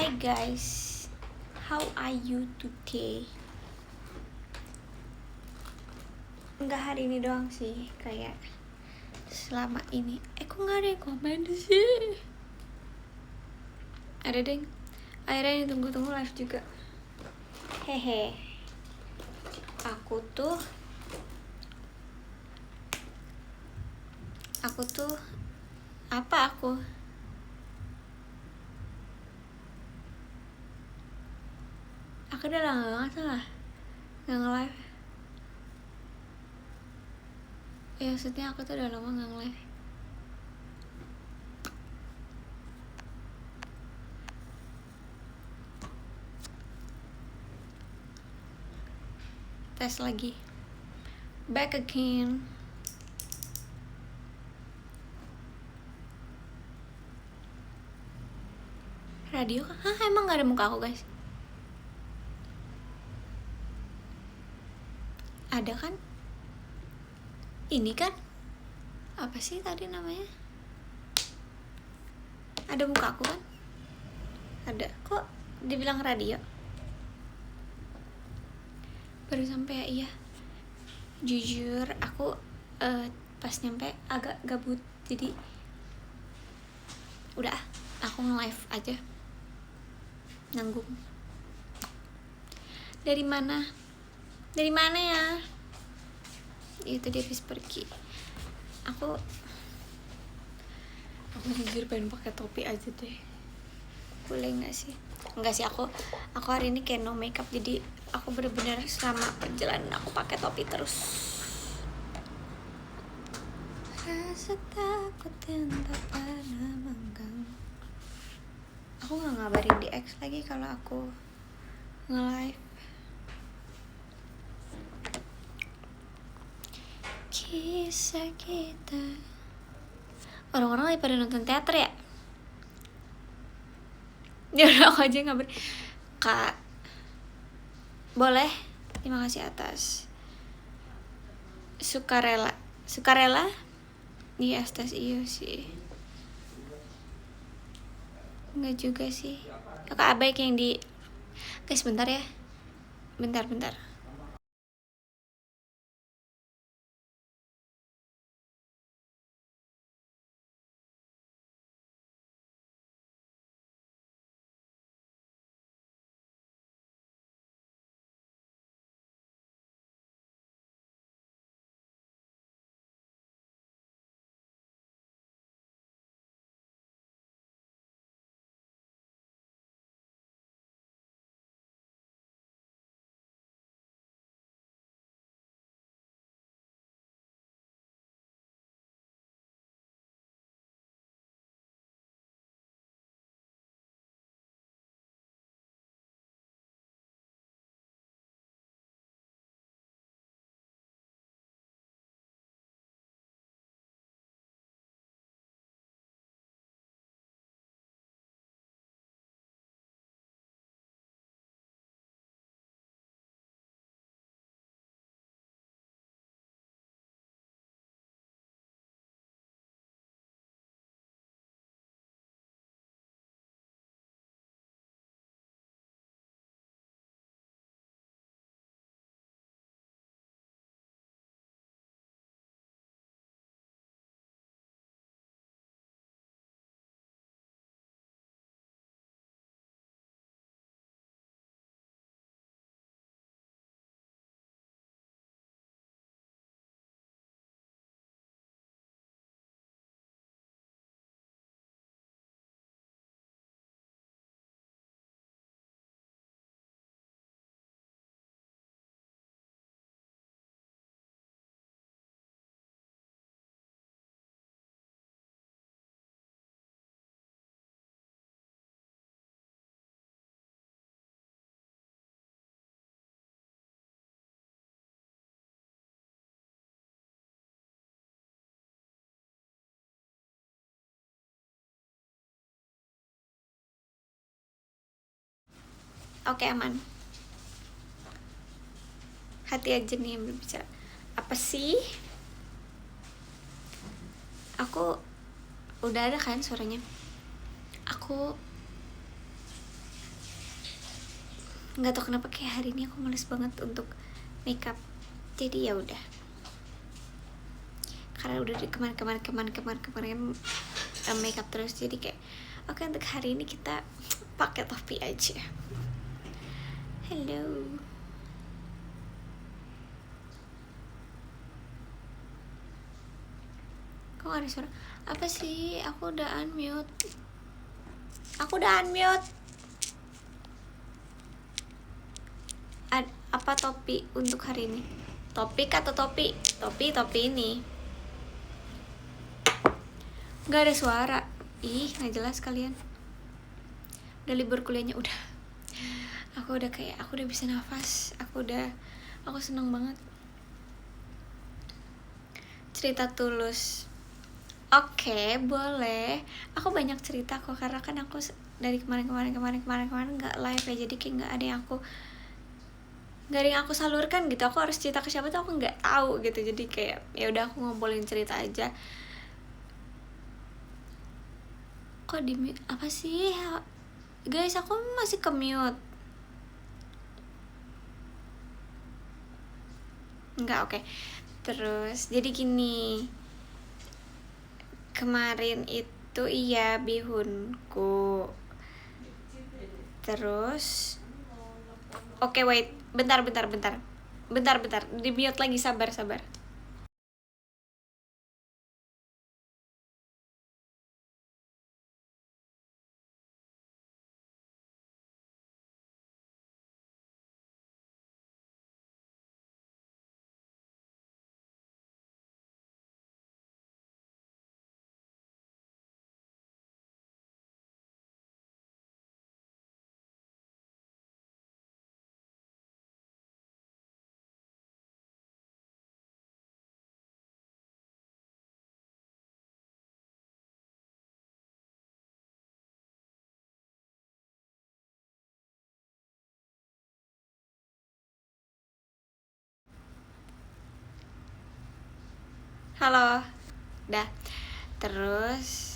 Hi guys, how are you today? Enggak hari ini doang sih, kayak selama ini. Kok nggak ada yang komen sih? Ada deng. Akhirnya yang tunggu-tunggu live juga. Hehe. Aku tuh apa aku? Aku udah lama banget lah nggak nge-live. Ya maksudnya aku tuh udah lama nggak nge-live. Tes lagi. Back again. Radio kan? Hah, emang gak ada muka aku guys? Ada kan? Ini kan? Apa sih tadi namanya? Ada muka aku kan? Ada. Kok dibilang radio? Baru sampai ya, iya. Jujur aku pas nyampe agak gabut, jadi udah aku nge-live aja. Nanggung. Dari mana ya? Itu dia habis pergi. Aku jujur pengen pakai topi aja deh. Boleh nggak sih? Enggak sih, aku hari ini kayak no makeup, jadi aku bener-bener selama perjalanan aku pakai topi terus. Rasa takut yang tak pernah mengganggu. Aku nggak ngabarin di X lagi kalau aku nge-live. Kisah kita. Orang-orang lagi pada nonton teater ya? Ya udah aku aja ngabarin. Kak, boleh? Terima kasih atas sukarela. Iya, atas iyo sih. Enggak juga sih. Kak Abaik yang di. Guys, bentar ya. Bentar. Oke, aman. Hati aja nih yang berbicara. Apa sih? Aku udah ada kan suaranya. Aku nggak tahu kenapa kayak hari ini aku males banget untuk makeup. Jadi ya udah, karena udah di kemarin makeup terus, jadi kayak oke, untuk hari ini kita pakai topi aja. Hello. Kok gak ada suara? Apa sih? Aku udah unmute. Apa topi untuk hari ini? Topik atau topi? Topi ini. Gak ada suara. Ih, gak jelas kalian. Udah libur kuliahnya, udah. Aku udah bisa nafas. Aku seneng banget. Cerita tulus. Oke, boleh. Aku banyak cerita kok, karena kan aku dari kemarin nggak live ya, jadi kayak nggak ada yang aku salurkan gitu. Aku harus cerita ke siapa tuh aku nggak tahu gitu, jadi kayak ya udah aku ngobrolin cerita aja. Kok di mute? Apa sih guys, aku masih ke mute. Enggak, oke. Terus jadi gini, kemarin itu iya bihunku. Terus oke, wait, bentar, di mute lagi, sabar. Halo, dah. Terus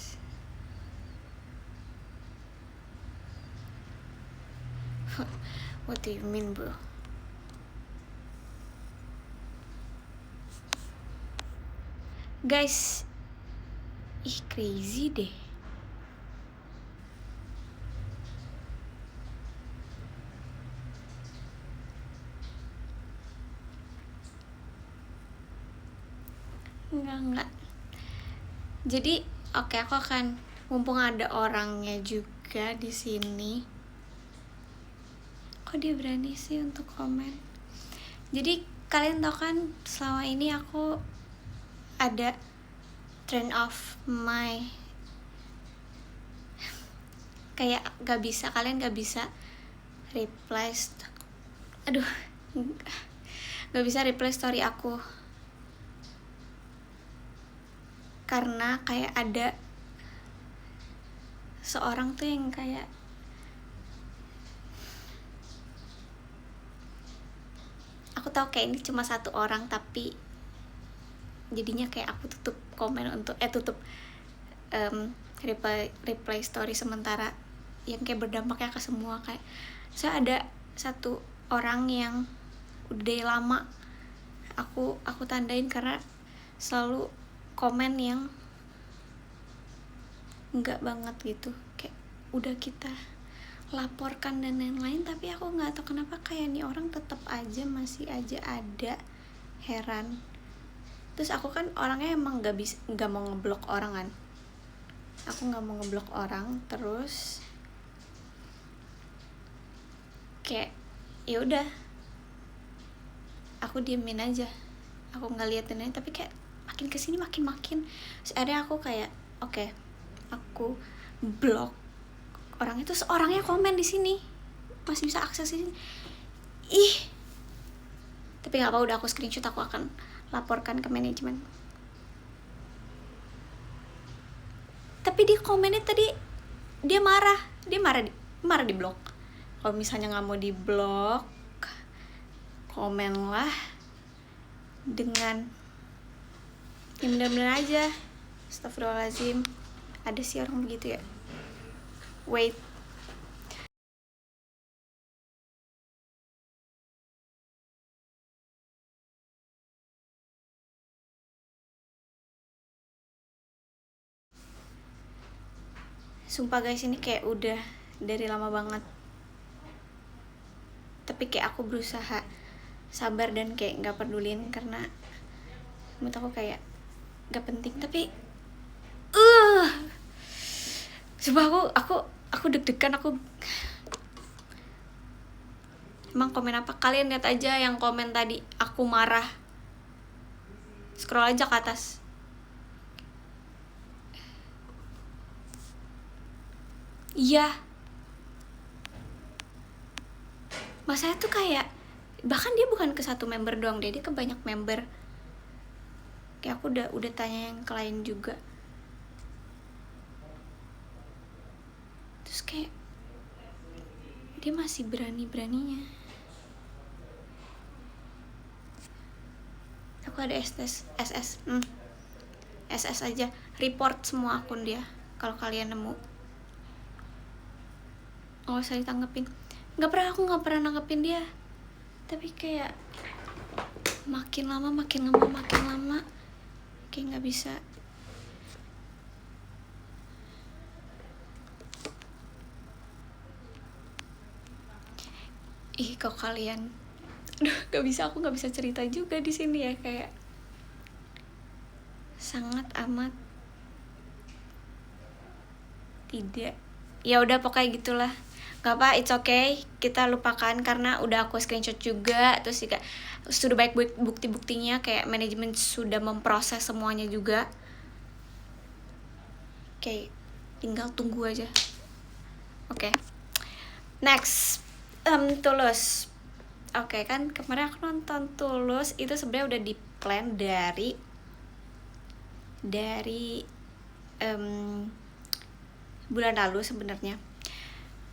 what do you mean, bro? Guys, ih crazy deh. Enggak. Jadi oke, aku akan, mumpung ada orangnya juga di sini. Kok dia berani sih untuk komen? Jadi kalian tau kan, selama ini aku ada turn off my, kayak kalian gak bisa reply gak bisa reply story aku, karena kayak ada seorang tuh yang kayak aku tahu kayak ini cuma satu orang, tapi jadinya kayak aku tutup komen untuk reply story sementara yang kayak berdampaknya ke semua. Kayak saya ada satu orang yang udah lama aku tandain karena selalu komen yang enggak banget gitu, kayak udah kita laporkan dan lain-lain, tapi aku nggak tahu kenapa kayak nih orang tetap aja masih aja ada. Heran. Terus aku kan orangnya emang nggak mau ngeblok orang kan, aku nggak mau ngeblok orang. Terus kayak ya udah aku diemin aja, aku nggak liatin aja, tapi kayak makin kesini makin. Terus akhirnya aku kayak oke, aku blok orang itu. Orangnya komen di sini, masih bisa akses ini. Ih, tapi nggak apa, udah aku screenshot, aku akan laporkan ke manajemen. Tapi di komennya tadi dia marah di blok. Kalau misalnya nggak mau di blok, komenlah dengan yang benar-benar aja. Astagfirullahaladzim, ada sih orang begitu ya. Wait, Sumpah guys, ini kayak udah dari lama banget, tapi kayak aku berusaha sabar dan kayak nggak pedulin karena menurut aku kayak nggak penting. Tapi sumpah aku deg-degan. Aku emang komen apa? Kalian lihat aja yang komen tadi, aku marah, scroll aja ke atas. Iya, masanya tuh kayak bahkan dia bukan ke satu member doang deh, dia ke banyak member. Kayak aku udah tanya yang ke lain juga, terus kayak dia masih beraninya. Aku ada SS aja, report semua akun dia kalau kalian nemu. Nggak usah ditanggepin. Nggak pernah nanggepin dia, tapi kayak makin lama kayak nggak bisa. Kok kalian, aku nggak bisa cerita juga di sini ya, kayak sangat amat tidak. Ya udah pokoknya gitulah. Gak apa, it's okay, kita lupakan karena udah aku screenshot juga. Terus juga sudah baik bukti-buktinya, kayak manajemen sudah memproses semuanya juga. Oke, tinggal tunggu aja. Oke. Next, Tulus. Oke, kan kemarin aku nonton Tulus itu sebenarnya udah di plan dari bulan lalu sebenarnya.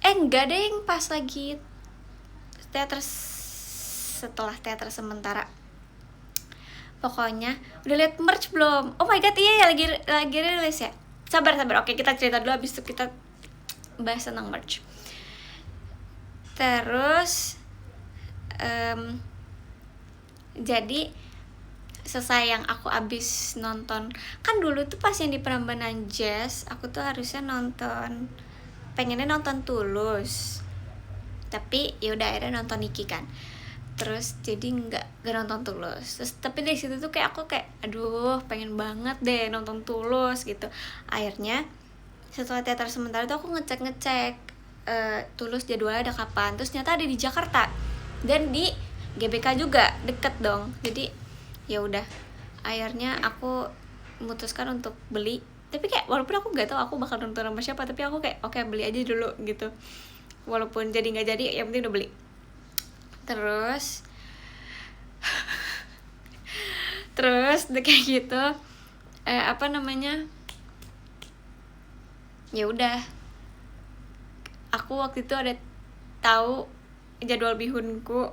Enggak deh, yang pas lagi teater, setelah teater sementara. Pokoknya udah lihat merch belum? Oh my god, iya ya, lagi rilis ya. Sabar. Oke, kita cerita dulu, habis itu kita bahas tentang merch. Terus jadi selesai yang aku abis nonton, kan dulu tuh pas yang di Prambanan Jazz, aku tuh harusnya pengennya nonton Tulus, tapi ya udah akhirnya nonton Niki kan. Terus jadi nggak nonton Tulus. Terus tapi dari situ tuh kayak aku kayak aduh pengen banget deh nonton Tulus gitu. Akhirnya setelah teater sementara tuh aku ngecek Tulus jadwalnya ada kapan. Terus ternyata ada di Jakarta dan di GBK juga, deket dong. Jadi ya udah, akhirnya aku memutuskan untuk beli. Tapi kayak walaupun aku nggak tahu aku bakal nonton sama siapa, tapi aku kayak oke, beli aja dulu gitu. Walaupun jadi nggak jadi, yang penting udah beli. Terus udah kayak gitu, ya udah, aku waktu itu ada tahu jadwal bihunku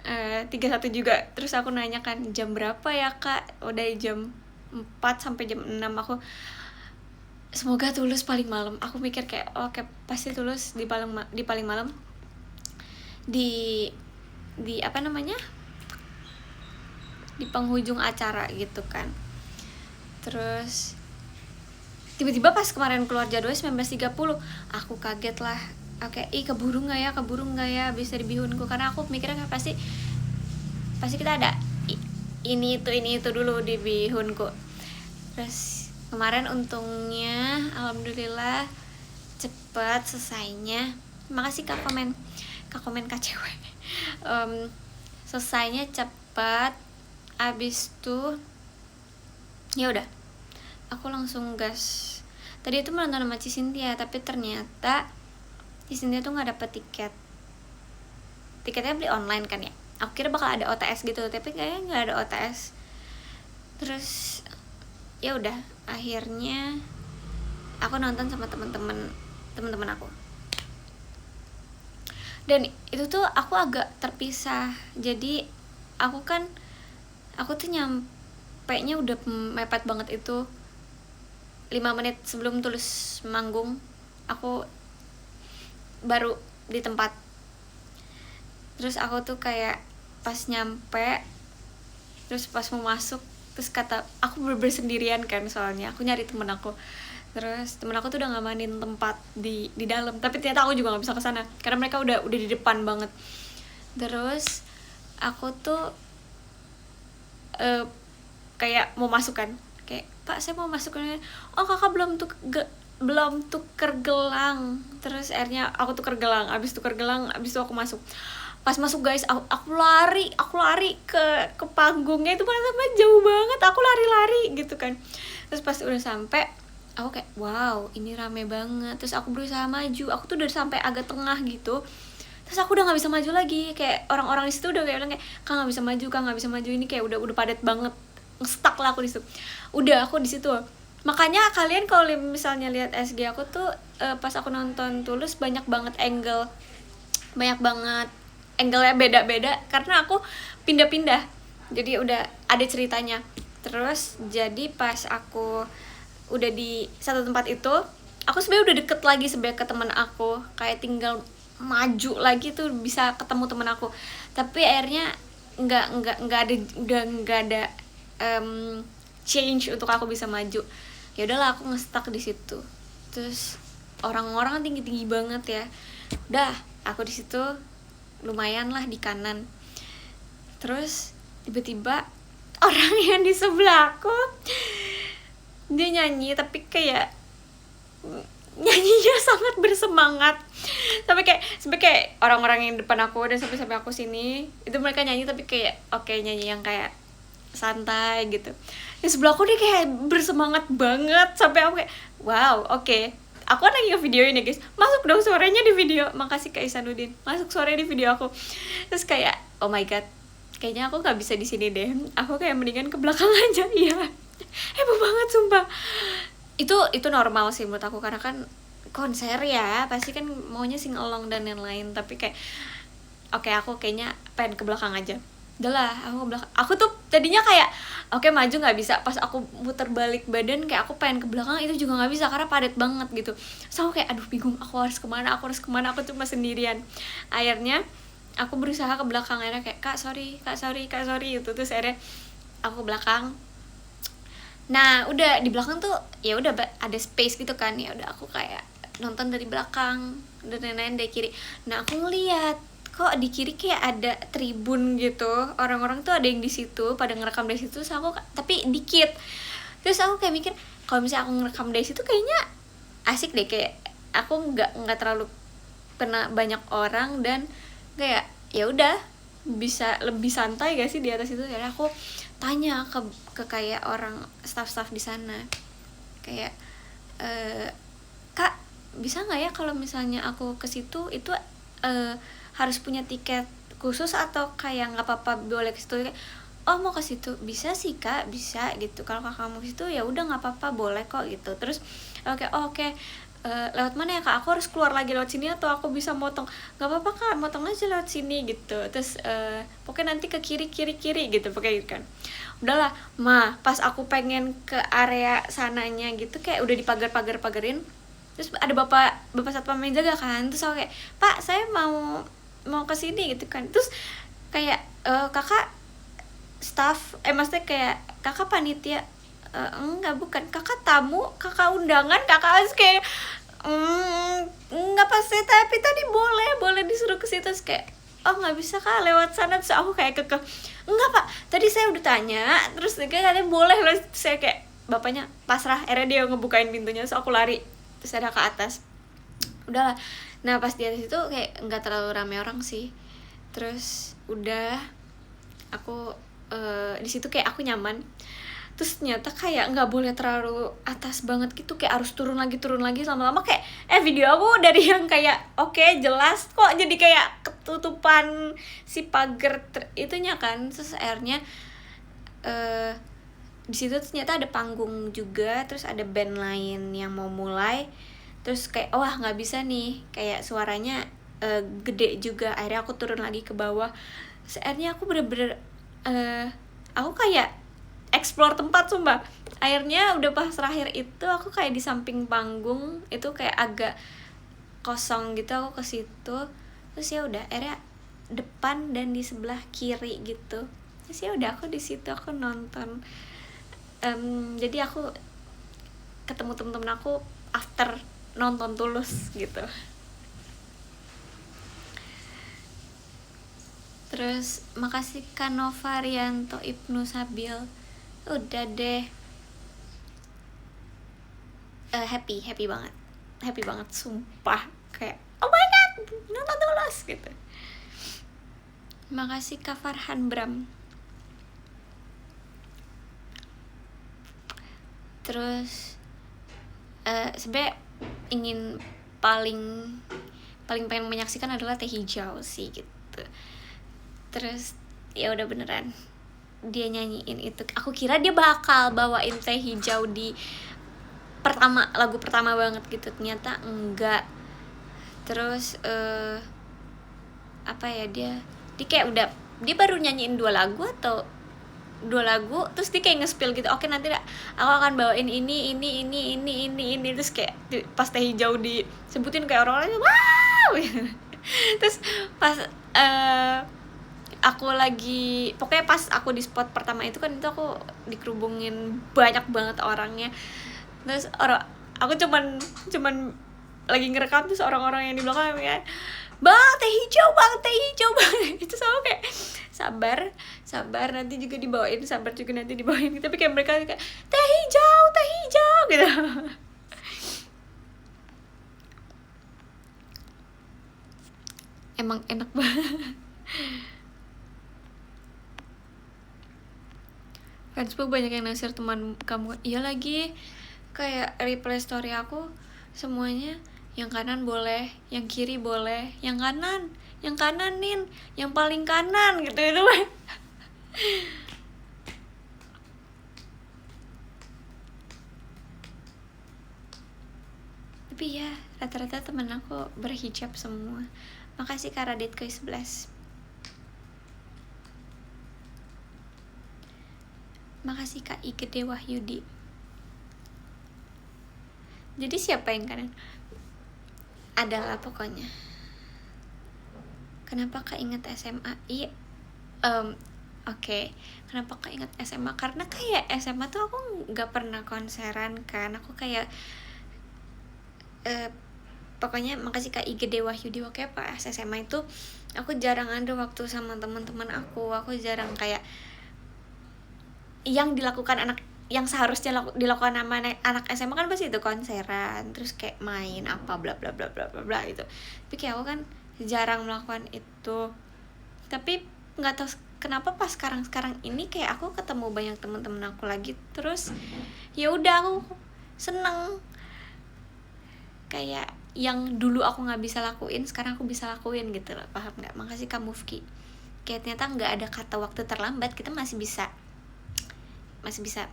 31 juga. Terus aku nanya kan, jam berapa ya kak? Udah jam 4 sampai jam 6. Aku semoga Tulus paling malam. Aku mikir kayak oke, pasti Tulus di paling malam di di penghujung acara gitu kan. Terus tiba-tiba pas kemarin keluar jadwalnya 19.30, aku kaget lah. Oke, keburu nggak ya bisa di bihunku, karena aku mikirnya kan pasti kita ada ini itu dulu di bihunku. Terus kemarin untungnya alhamdulillah cepet selesainya. Makasih kak komen KCW. Selesainya cepet. Abis tuh ya udah, aku langsung gas. Tadi itu mau nonton sama Cisintia, tapi ternyata Cisintia tuh nggak dapet tiketnya beli online kan ya. Aku kira bakal ada OTS gitu, tapi kayaknya nggak ada OTS. Terus ya udah, akhirnya aku nonton sama teman-teman aku. Dan itu tuh aku agak terpisah. Jadi aku tuh nyampe nya udah mepet banget itu. 5 menit sebelum Tulus manggung, aku baru di tempat. Terus aku tuh kayak pas nyampe, terus pas mau masuk, terus kata aku bener-bener sendirian kan, soalnya aku nyari temen aku. Terus temen aku tuh udah ngamanin tempat di dalam, tapi ternyata aku juga nggak bisa kesana karena mereka udah di depan banget. Terus aku tuh kayak mau masuk kan, kayak Pak saya mau masuk, oh kakak belum tuker gelang. Terus akhirnya aku tuker gelang, abis tuker gelang, abis itu aku masuk. Pas masuk guys, aku lari ke panggungnya, itu mana jauh banget, aku lari gitu kan. Terus pas udah sampai, aku kayak wow ini rame banget. Terus aku berusaha maju, aku tuh udah sampai agak tengah gitu. Terus aku udah nggak bisa maju lagi, kayak orang-orang di situ udah kayak bilang kayak kak nggak bisa maju, ini kayak udah padat banget, ngestak lah aku di situ. Udah aku di situ. Makanya kalian kalau misalnya lihat SG aku tuh pas aku nonton Tulus banyak banget angle-nya beda-beda karena aku pindah-pindah. Jadi udah ada ceritanya. Terus jadi pas aku udah di satu tempat itu, aku sebenarnya udah deket lagi sebenarnya ke teman aku, kayak tinggal maju lagi tuh bisa ketemu teman aku. Tapi akhirnya nggak ada change untuk aku bisa maju. Ya udahlah aku ngestak di situ. Terus orang-orang tinggi banget ya. Udah aku di situ lumayan lah di kanan. Terus tiba-tiba orang yang di sebelah aku dia nyanyi, tapi kayak nyanyinya sangat bersemangat. Sampai kayak orang-orang yang depan aku dan sampai aku sini itu mereka nyanyi, tapi kayak oke, nyanyi yang kayak santai gitu. Yang sebelah aku dia kayak bersemangat banget sampai aku kayak wow, oke. Aku lagi nge-videoin ya guys, masuk dong suaranya di video, makasih Kak Isanuddin, masuk suaranya di video aku. Terus kayak oh my god, kayaknya aku nggak bisa di sini deh, aku kayak mendingan ke belakang aja. Iya, heboh banget sumpah. Itu normal sih menurut aku, karena kan konser ya pasti kan maunya sing along dan lain-lain. Tapi kayak oke, aku kayaknya pengen ke belakang aja. Udah lah, aku ke belakang. Aku tuh tadinya kayak oke, maju nggak bisa. Pas aku muter balik badan kayak aku pengen ke belakang, itu juga nggak bisa karena padat banget gitu. So aku kayak aduh bingung, aku harus kemana, aku cuma sendirian. Akhirnya aku berusaha ke belakang, akhirnya kayak kak sorry gitu. Terus akhirnya aku ke belakang. Nah udah di belakang tuh ya udah ada space gitu kan, ya udah aku kayak nonton dari belakang dan lain-lain dari kiri. Nah aku ngeliat kok di kiri kayak ada tribun gitu, orang-orang tuh ada yang di situ pada ngerekam dari situ. Terus aku tapi dikit. Terus aku kayak mikir kalau misalnya aku ngerekam dari situ kayaknya asik deh, kayak aku nggak terlalu kena banyak orang dan kayak ya udah bisa lebih santai gak sih di atas itu. Jadi aku tanya ke kayak orang staff di sana kayak kak bisa nggak ya kalau misalnya aku ke situ itu harus punya tiket khusus atau kayak nggak apa-apa boleh ke situ? Oh mau ke situ, bisa sih kak, bisa gitu. Kalau kakak mau ke situ ya udah nggak apa-apa, boleh kok gitu. Terus oke. Lewat mana ya kak, aku harus keluar lagi lewat sini atau aku bisa motong? Nggak apa-apa kak, motong aja lewat sini gitu. Terus pokoknya nanti ke kiri gitu pokoknya gitu kan. Udahlah pas aku pengen ke area sananya gitu kayak udah dipagerin. Terus ada bapak satpam yang jaga kan. Terus aku kayak pak saya mau ke sini gitu kan. Terus kayak kakak staff maksudnya kayak kakak panitia, enggak, bukan, kakak tamu, kakak undangan, kakak harus kayak enggak pasti, tapi tadi boleh disuruh ke situ. Terus kayak oh nggak bisa kak lewat sana. Terus aku kayak enggak pak, tadi saya udah tanya, terus katanya boleh loh. Saya kayak bapaknya pasrah, akhirnya dia ngebukain pintunya. Terus aku lari, terus ada ke atas. Udahlah, nah pas di atas itu kayak nggak terlalu rame orang sih. Terus udah aku di situ kayak aku nyaman. Terus ternyata kayak nggak boleh terlalu atas banget gitu, kayak harus turun lagi lama-lama kayak video aku dari yang kayak oke, jelas kok jadi kayak ketutupan si pagar itunya kan. Terus akhirnya di situ ternyata ada panggung juga, terus ada band lain yang mau mulai. Terus kayak wah nggak bisa nih, kayak suaranya gede juga. Akhirnya aku turun lagi ke bawah. Terus akhirnya aku bener-bener aku kayak explore tempat sumpah. Akhirnya udah pas terakhir itu aku kayak di samping panggung itu kayak agak kosong gitu, aku ke situ. Terus ya udah akhirnya depan dan di sebelah kiri gitu. Terus ya udah aku di situ aku nonton. Jadi aku ketemu temen-temen aku after nonton Tulus gitu. Terus makasih Kanova Rianto Ibnu Sabil. Udah deh. Happy banget sumpah, kayak oh my god nonton Tulus gitu. Makasih Kak Farhan Bram. Terus sebenarnya ingin paling pengen menyaksikan adalah Teh Hijau sih gitu. Terus ya udah beneran dia nyanyiin itu, aku kira dia bakal bawain Teh Hijau di lagu pertama banget gitu, ternyata enggak. Terus apa ya, dia kayak udah, dia baru nyanyiin 2 lagu terus dia kayak nge-spill gitu, oke nanti aku akan bawain ini terus kayak pas Teh Hijau disebutin kayak orang-orang wow. Terus pas aku lagi, pokoknya pas aku di spot pertama itu kan, itu aku dikerubungin banyak banget orangnya. Terus aku cuman lagi ngerekam, terus orang-orang yang di belakang ya, bang Teh Hijau itu sama kayak sabar nanti juga dibawain, tapi kayak mereka kayak Teh Hijau gitu. Emang enak banget. Facebook banyak yang naksir teman kamu. Iya lagi, kayak replay story aku semuanya yang kanan boleh, yang kiri boleh, yang kananin, yang paling kanan gitu itu. Tapi ya rata-rata temen aku berhijab semua. Makasih Kak Radit ke 11. Makasih Kak Igede Wahyudi. Jadi siapa yang kanan? Adalah pokoknya. Kenapa Kak inget SMA? Iya, Oke. Kenapa Kak inget SMA? Karena kayak SMA tuh aku nggak pernah konseran kan. Aku kayak pokoknya makasih Kak Igede Wahyudi. Oke, pas SMA itu aku jarang ada waktu sama teman-teman aku. Aku jarang kayak yang dilakukan anak, yang seharusnya dilakukan sama anak SMA kan pasti itu konseran, terus kayak main apa bla bla bla bla bla bla gitu. Tapi kayak aku kan jarang melakukan itu. Tapi nggak tahu kenapa pas sekarang ini kayak aku ketemu banyak teman-teman aku lagi, terus ya udah aku seneng, kayak yang dulu aku nggak bisa lakuin sekarang aku bisa lakuin gitu loh, paham nggak? Makasih Kak Mufki. Kayak ternyata nggak ada kata waktu terlambat, kita masih bisa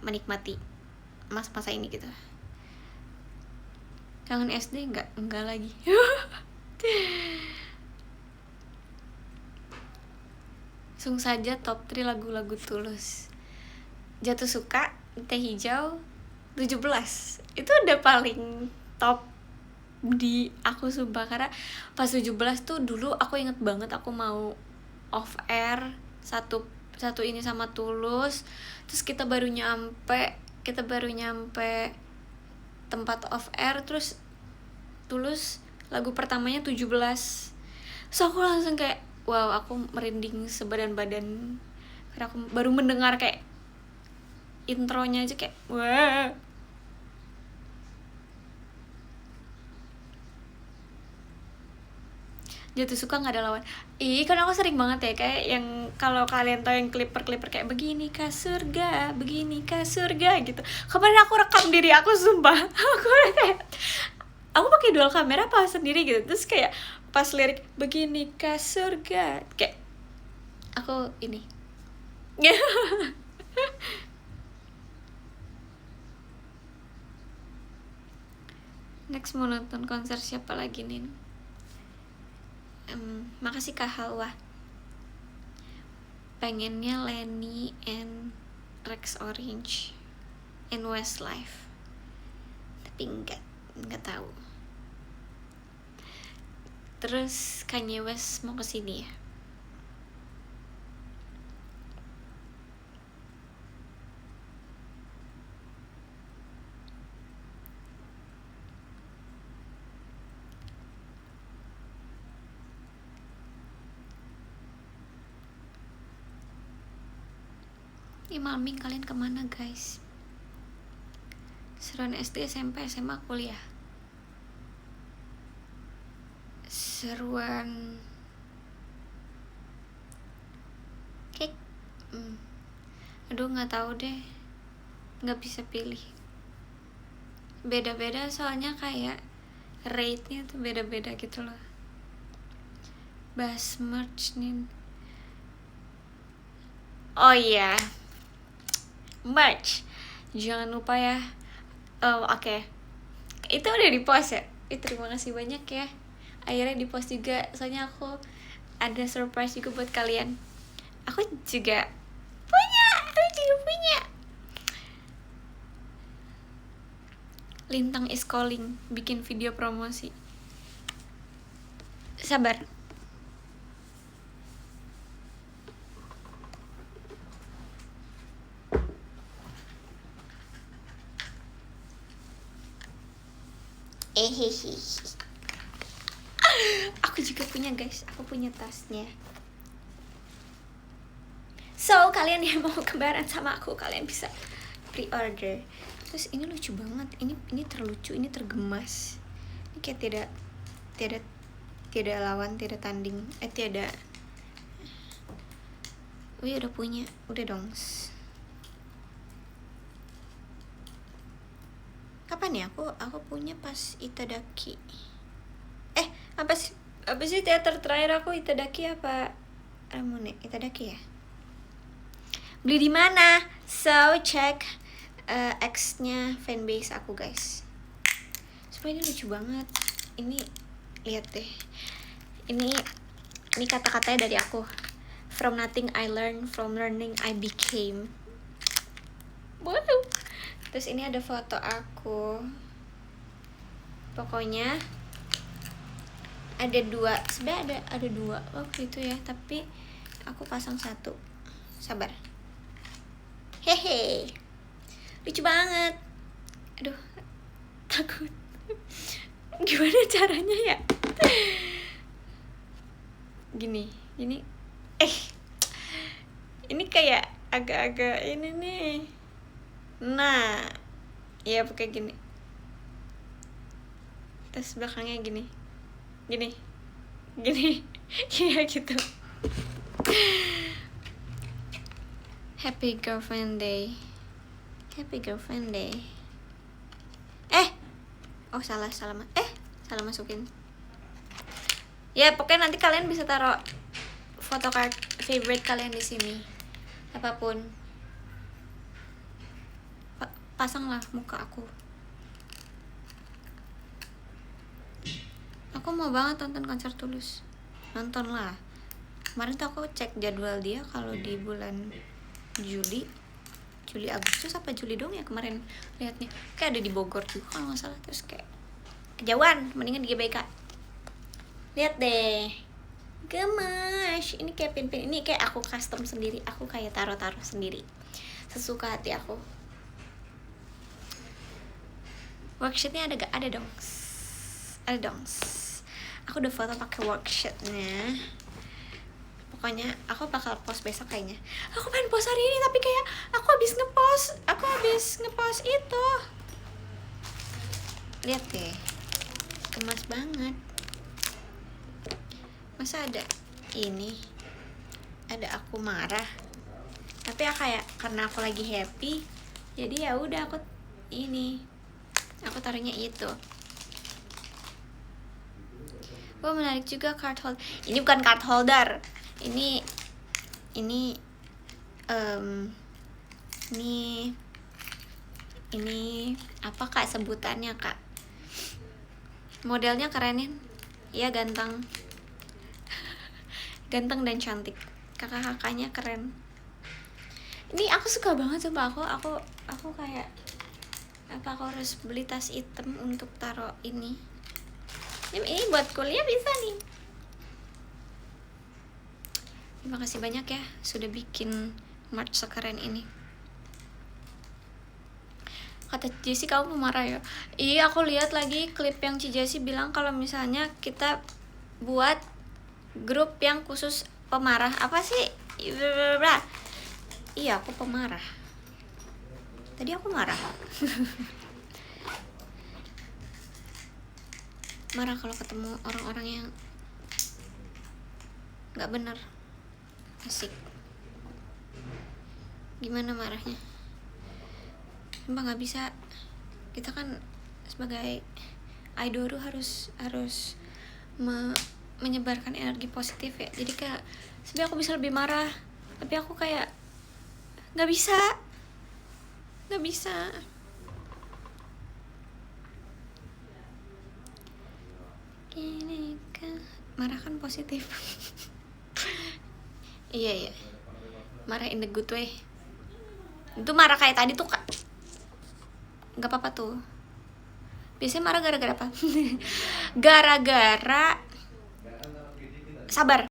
menikmati masa ini gitu. Kangen SD enggak lagi. Langsung saja top 3 lagu-lagu Tulus. Jatuh Suka, Teh Hijau, 17 itu udah paling top di aku sumpah. Karena pas 17 tuh dulu aku inget banget aku mau off air satu ini sama Tulus, terus kita baru nyampe tempat off air, terus Tulus lagu pertamanya 17. So aku langsung kayak wow, aku merinding sebadan-badan karena aku baru mendengar kayak intronya aja kayak wah. Jatuh Suka nggak ada lawan. Kan aku sering banget ya kayak yang kalau kalian tahu yang clipper kayak begini kah surga gitu. Kemarin aku rekam diri aku sumpah. Aku pakai dual kamera pas sendiri gitu. Terus kayak pas lirik begini kah surga, kayak aku ini. Next mau nonton konser siapa lagi nih? Makasih Kak Halwa. Pengennya Lenny and Rex Orange and Westlife, tapi nggak tahu. Terus Kanye West mau kesini ya? Ini malming kalian kemana guys? Seruan SD, SMP, SMA, kuliah. Seruan cake. Aduh nggak tahu deh, nggak bisa pilih. Beda-beda soalnya kayak rate-nya tuh beda-beda gitu loh. Bahas merch nih. Oh iya, merch. Jangan lupa ya. Oh oke. Itu udah di post ya. Terima kasih banyak ya. Akhirnya di post juga. Soalnya aku ada surprise juga buat kalian. Aku juga punya. Lintang is calling, bikin video promosi. Sabar. Aku juga punya guys, aku punya tasnya. So kalian yang mau kembaran sama aku, kalian bisa pre-order. Terus ini lucu banget, ini terlucu, ini tergemas. Ini kayak tidak lawan, tidak tanding, tidak. Wih udah punya, udah dong. Kapan ya aku punya pas Itadaki. Apa sih teater terakhir aku Itadaki apa Ramune? Itadaki ya. Beli di mana? So check X-nya fanbase aku guys. Supaya ini lucu banget. Ini lihat deh. Ini kata-katanya dari aku. From nothing I learned, from learning I became. Wow. Terus ini ada foto aku. Pokoknya ada dua, sebenarnya ada dua waktu itu ya, tapi aku pasang satu. Sabar. Hehe. Lucu banget. Aduh, takut. Gimana caranya ya? Gini. Ini kayak agak-agak ini nih. Nah, ya pakai gini. Terus belakangnya gini. Iya gitu. Happy girlfriend day. Oh salah masukin. Ya pokoknya nanti kalian bisa taruh foto card favorite kalian di sini. Apapun. Pasanglah muka aku. Aku mau banget nonton konser Tulus. Nonton lah. Kemarin tuh aku cek jadwal dia kalau di bulan Juli Agustus apa Juli dong ya kemarin lihatnya. Kayak ada di Bogor juga kalau nggak salah. Terus kayak kejauhan, mendingan di GBK. Lihat deh. Gemes. Ini kayak pin-pin. Ini kayak aku custom sendiri. Aku kayak taruh-taruh sendiri. Sesuka hati aku. Worksheetnya ada gak? Ada dong. Aku udah foto pakai worksheetnya. Pokoknya aku bakal post besok kayaknya. Aku pengen post hari ini tapi kayak aku habis ngepost itu. Lihat deh, gemas banget. Masa ada ini? Ada aku marah. Tapi ya kayak karena aku lagi happy, jadi ya udah aku taruhnya itu. Wah menarik juga card holder. Ini bukan card holder. Ini apa kak sebutannya kak? Modelnya kerenin. Iya ganteng dan cantik. Kakak-kakaknya keren. Ini aku suka banget coba aku kayak aku harus beli tas hitam untuk taruh ini. Ini buat kuliah bisa nih. Terima kasih banyak ya sudah bikin merch sekeren ini. Kata Jessie kamu pemarah ya? Iya aku lihat lagi klip yang Ci Jessie bilang kalau misalnya kita buat grup yang khusus pemarah. Apa sih? Iya, aku pemarah. Tadi aku marah. Marah kalau ketemu orang-orang yang nggak benar. Asik. Gimana marahnya? Sumpah nggak bisa. Kita kan sebagai idol harus menyebarkan energi positif ya. Jadi kayak sebenarnya aku bisa lebih marah, tapi aku kayak nggak bisa. Gini kan marah kan positif. iya marah in the good way. Itu marah kayak tadi tuh kak nggak apa-apa tuh. Biasanya marah gara-gara apa? Gara-gara sabar.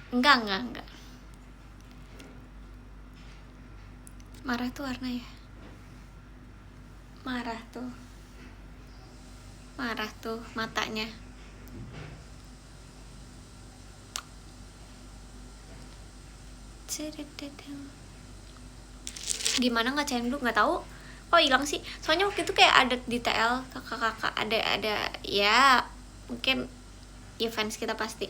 Enggak. Marah tuh warna ya. Marah tuh matanya. Gimana ngacain dulu nggak tahu. Kok hilang sih? Soalnya waktu itu kayak ada di TL kakak-kakak ada ya mungkin ya fans kita pasti.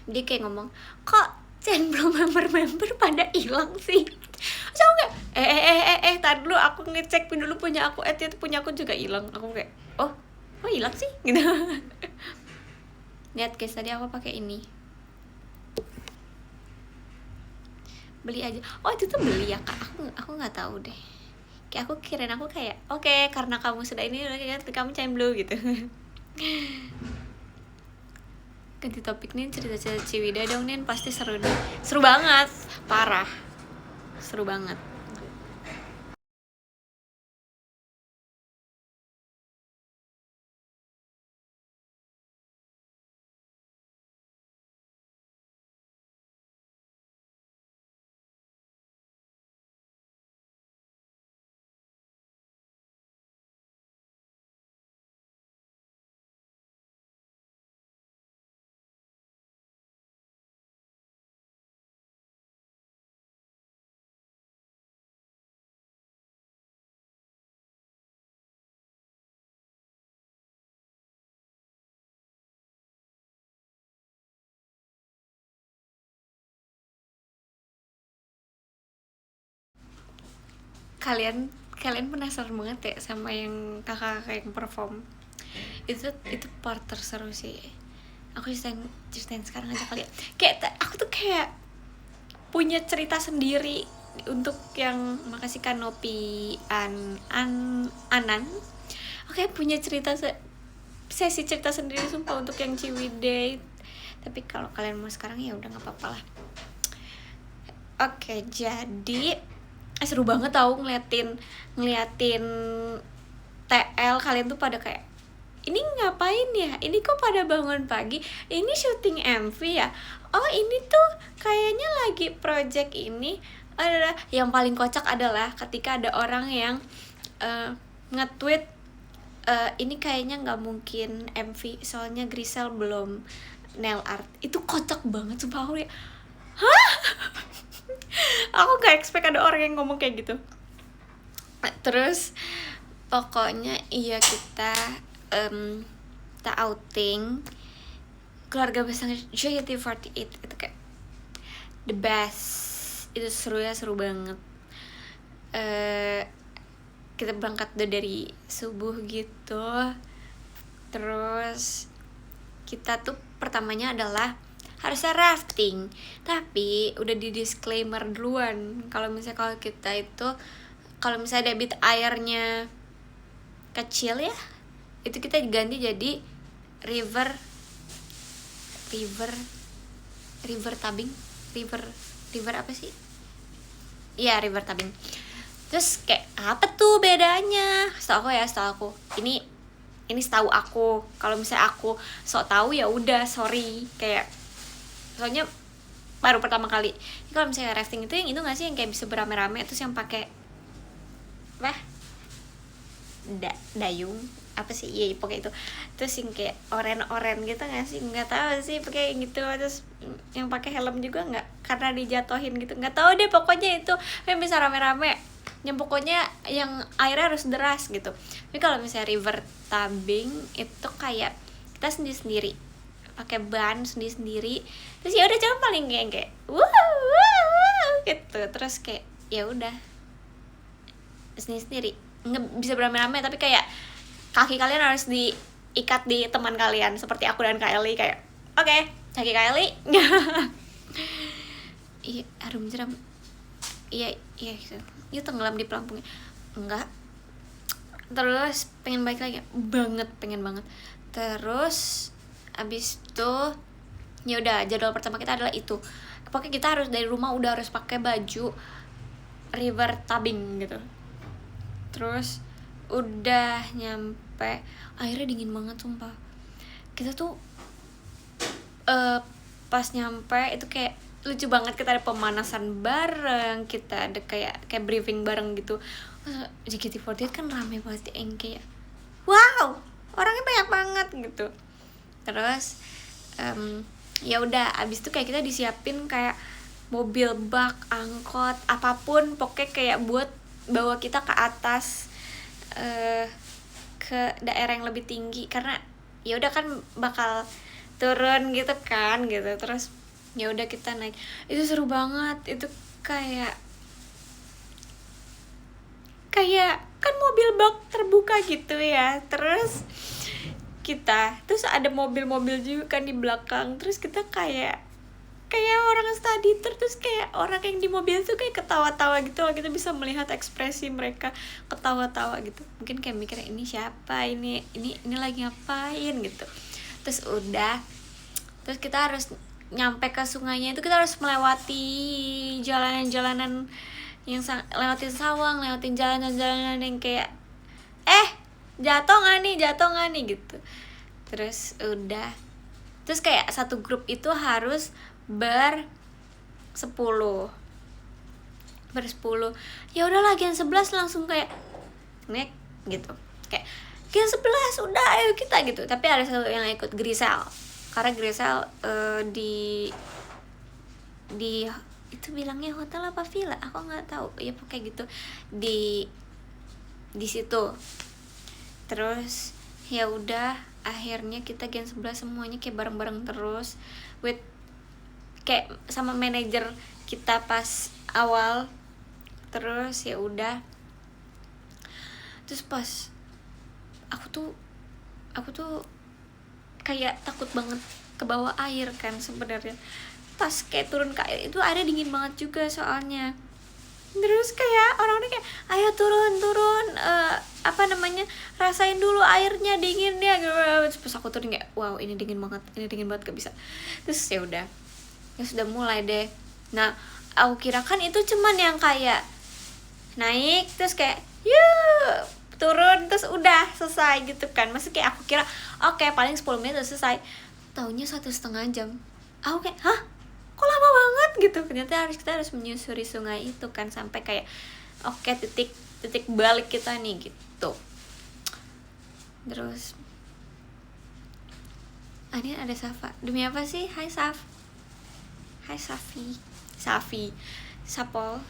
Dia kayak ngomong kok channel member pada hilang sih. Terus aku kayak tar dulu aku ngecek dulu punya aku itu punya aku juga hilang. Aku kayak oh hilang sih gitu. Lihat guys tadi aku pakai ini. Beli aja. Oh itu tuh beli ya kak. Aku nggak tahu deh. Kayak aku kirain aku kayak oke, karena kamu sudah ini kamu blue gitu. Ganti topik nih, cerita-cerita Ciwida dong nih, pasti seru deh. Seru banget, parah. Seru banget. Kalian penasaran banget ya sama yang kakak-kakak yang perform. Itu part terseru sih. Aku ceritain sekarang aja kali ya. Kayak aku tuh kayak punya cerita sendiri untuk yang makasih Kanopi Anan. Oke, punya cerita sesi cerita sendiri sumpah untuk yang Ciwidey. Tapi kalau kalian mau sekarang ya udah nggak apa-apa lah. Oke, jadi seru banget tau ngeliatin TL kalian tuh pada kayak ini ngapain ya? Ini kok pada bangun pagi? Ini syuting MV ya? Oh ini tuh kayaknya lagi project ini. Adalah yang paling kocak adalah ketika ada orang yang nge-tweet ini kayaknya nggak mungkin MV soalnya Grisel belum nail art. Itu kocak banget sumpah aku ya. Hah? Aku gak expect ada orang yang ngomong kayak gitu. Terus pokoknya iya kita outing keluarga besar JKT48 itu kayak the best. Itu seru banget. kita berangkat udah dari subuh gitu. Terus kita tuh pertamanya adalah harusnya rafting, tapi udah di disclaimer duluan kalau kita itu kalau misalnya debit airnya kecil ya, itu kita ganti jadi river apa sih? Iya, river tubing. Terus kayak apa tuh bedanya? Setahu aku ini setahu aku. Kalau misalnya aku sok tahu ya udah, sorry. Kayak soalnya baru pertama kali. Kalau misalnya rafting itu yang itu nggak sih, yang kayak bisa berame-rame terus yang pakai dayung apa sih, iya pokoknya itu. Terus yang kayak oren gitu nggak sih, nggak tahu sih pakai gitu. Terus yang pakai helm juga nggak, karena dijatuhin gitu, nggak tahu deh. Pokoknya itu yang bisa rame-rame, yang pokoknya yang airnya harus deras gitu. Tapi kalau misalnya river tubing itu kayak kita sendiri pakai ban sendiri. Terus ya udah, cuma paling kayak gitu. Terus kayak ya udah sendiri nggak bisa beramai-ramai, tapi kayak kaki kalian harus diikat di teman kalian seperti aku dan Kak Eli. Kayak oke, kaki Kak Eli iya, aduh menjeram. Iya gitu. Itu tenggelam di pelampungnya enggak. Terus pengen balik lagi pengen banget. Terus abis itu ya udah, jadwal pertama kita adalah itu. Pokoknya kita harus dari rumah udah harus pakai baju river tubing gitu. Terus udah nyampe, airnya dingin banget sumpah. Kita tuh pas nyampe itu kayak lucu banget, kita ada pemanasan bareng, kita ada kayak briefing bareng gitu. JKT48 kan rame banget yang kayak wow, orangnya banyak banget gitu. Terus ya udah, abis itu kayak kita disiapin kayak mobil bak, angkot, apapun pokoknya kayak buat bawa kita ke atas, ke daerah yang lebih tinggi, karena ya udah kan bakal turun gitu kan gitu. Terus ya udah kita naik, itu seru banget. Itu kayak kan mobil bak terbuka gitu ya. Terus ada mobil-mobil juga kan di belakang. Terus kita kayak orang study tour. Terus kayak orang yang di mobil tuh kayak ketawa-tawa gitu loh. Kita bisa melihat ekspresi mereka ketawa-tawa gitu. Mungkin kayak mikirnya ini siapa, ini lagi ngapain gitu. Terus udah, terus kita harus nyampe ke sungainya itu, kita harus melewati jalanan-jalanan yang lewatin sawang, lewatin jalanan-jalanan yang kayak jatuh nggak nih gitu. Terus udah, terus kayak satu grup itu harus ber-10. Ya udah lagian 11 langsung kayak nek gitu, kayak lagian 11 udah ayo kita gitu. Tapi ada satu yang ikut Grisel, karena Grisel di itu bilangnya hotel apa villa, aku nggak tahu ya, pokoknya gitu di situ. Terus ya udah, akhirnya kita Gen 11 semuanya kayak bareng-bareng terus with kayak sama manajer kita pas awal. Terus ya udah, terus pas aku tuh kayak takut banget ke bawah air kan sebenarnya. Pas kayak turun ke air itu airnya dingin banget juga soalnya. Terus kayak orang-orang kayak ayo turun rasain dulu airnya dingin ya. Terus pas aku turun kayak wow, ini dingin banget gak bisa. Terus ya udah, ya sudah mulai deh. Nah aku kira kan itu cuman yang kayak naik terus kayak yuk turun terus udah selesai gitu kan. Maksudnya kayak aku kira oke, paling 10 menit udah selesai. Taunya 1,5 jam. Aku kayak hah, kok lama banget gitu. Ternyata kita harus menyusuri sungai itu kan sampai kayak oke, titik balik kita nih gitu. Terus ini ada Safa. Demi apa sih? Hai Saf. Hai Safi. Sapol.